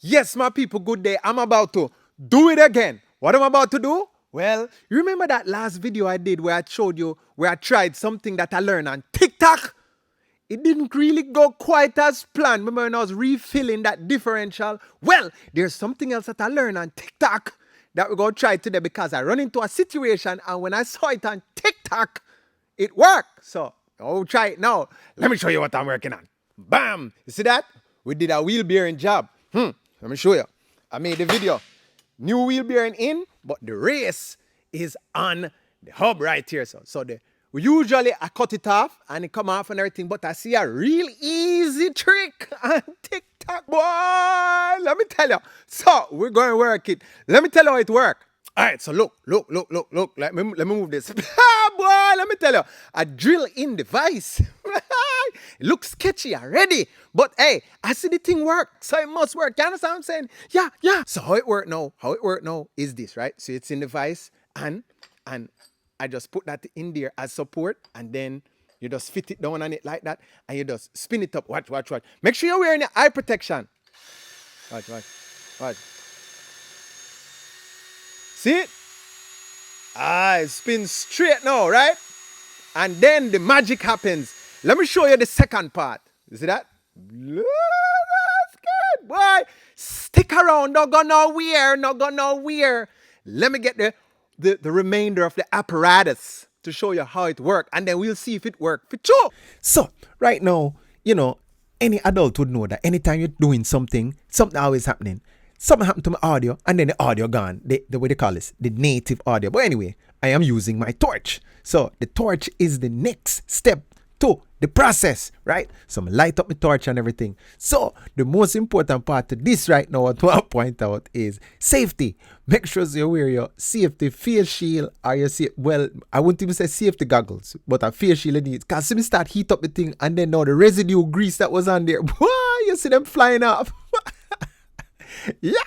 Yes, my people, good day. I'm about to do it again. What am I about to do? Well, you remember that last video I did where I showed you where I tried something that I learned on TikTok? It didn't really go quite as planned. Remember when I was refilling that differential? Well, there's something else that I learned on TikTok that we're going to try today because I run into a situation and when I saw it on TikTok, it worked. So I'll try it now. Let me show you what I'm working on. Bam! You see that? We did a wheel bearing job. Let me show you. I made the video. New wheel bearing in, but the race is on the hub right here. We usually I cut it off and it come off and everything, but I see a real easy trick on TikTok, boy. Let me tell you. So we're going to work it. Let me tell you how it works. All right, so look. Let me move this. Boy, let me tell you. I drill in the vise. It looks sketchy already. But hey, I see the thing work. So it must work. You understand what I'm saying? Yeah. So how it work now is this, right? So it's in the vise and I just put that in there as support and then you just fit it down on it like that and you just spin it up. Watch. Make sure you're wearing your eye protection. Watch. See it? It spins straight now, right? And then the magic happens. Let me show you the second part. You see that? That's good, boy. Stick around. Not go nowhere. Let me get the remainder of the apparatus to show you how it works. And then we'll see if it works for sure. So, right now, any adult would know that anytime you're doing something always happening. Something happened to my audio, and then the audio gone. The way they call this, the native audio. But anyway, I am using my torch. So the torch is the next step to the process, right? So I'm light up my torch and everything. So the most important part to this right now, what I want to point out is safety. Make sure you wear your safety face shield or your I wouldn't even say safety goggles, but a face shield needs. Because me start heat up the thing, and then now the residue grease that was on there, boy, you see them flying off. Yeah,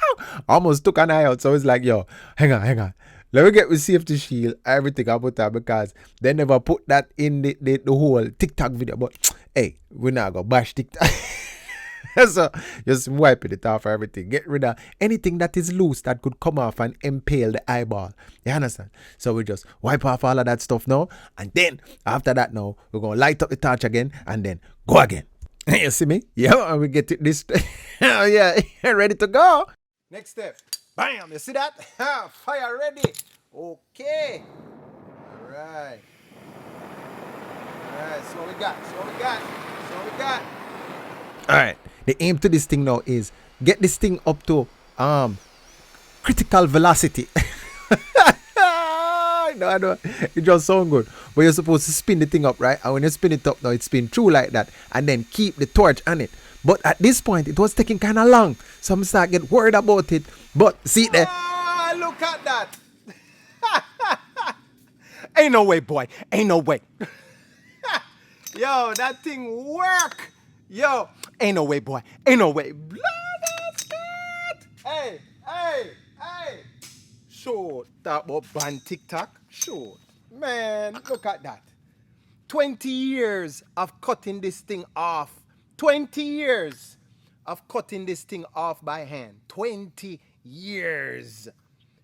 almost took an eye out. So it's like, yo, hang on. Let me get with safety shield, everything about that because they never put that in the whole TikTok video. But hey, we're not gonna bash TikTok. So just wiping it off everything. Get rid of anything that is loose that could come off and impale the eyeball. You understand? So we just wipe off all of that stuff now. And then after that now, we're gonna light up the torch again and then go again. You see me? Yeah, and we get it this. Yeah, ready to go. Next step. Bam! You see that? Fire ready. Okay. All right. So we got. All right. The aim to this thing now is get this thing up to critical velocity. I know. It just sounds good. But you're supposed to spin the thing up, right? And when you spin it up now, it spins through like that. And then keep the torch on it. But at this point, it was taking kind of long. So I'm starting to get worried about it. But see there. Look at that. Ain't no way, boy. Ain't no way. Yo, that thing work. Yo, ain't no way, boy. Ain't no way. Blood Hey. Sure, talk about ban TikTok. Sure. Man, look at that. 20 years of cutting this thing off. 20 years of cutting this thing off by hand. 20 years.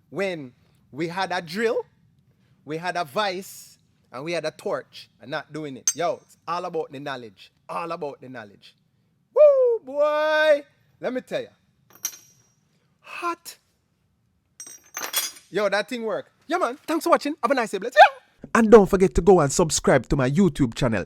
When we had a drill, we had a vise, and we had a torch, and not doing it. Yo, it's all about the knowledge. All about the knowledge. Woo, boy. Let me tell you. Hot. Yo, that thing work. Yeah, man. Thanks for watching. Have a nice day, bless. Yeah. And don't forget to go and subscribe to my YouTube channel.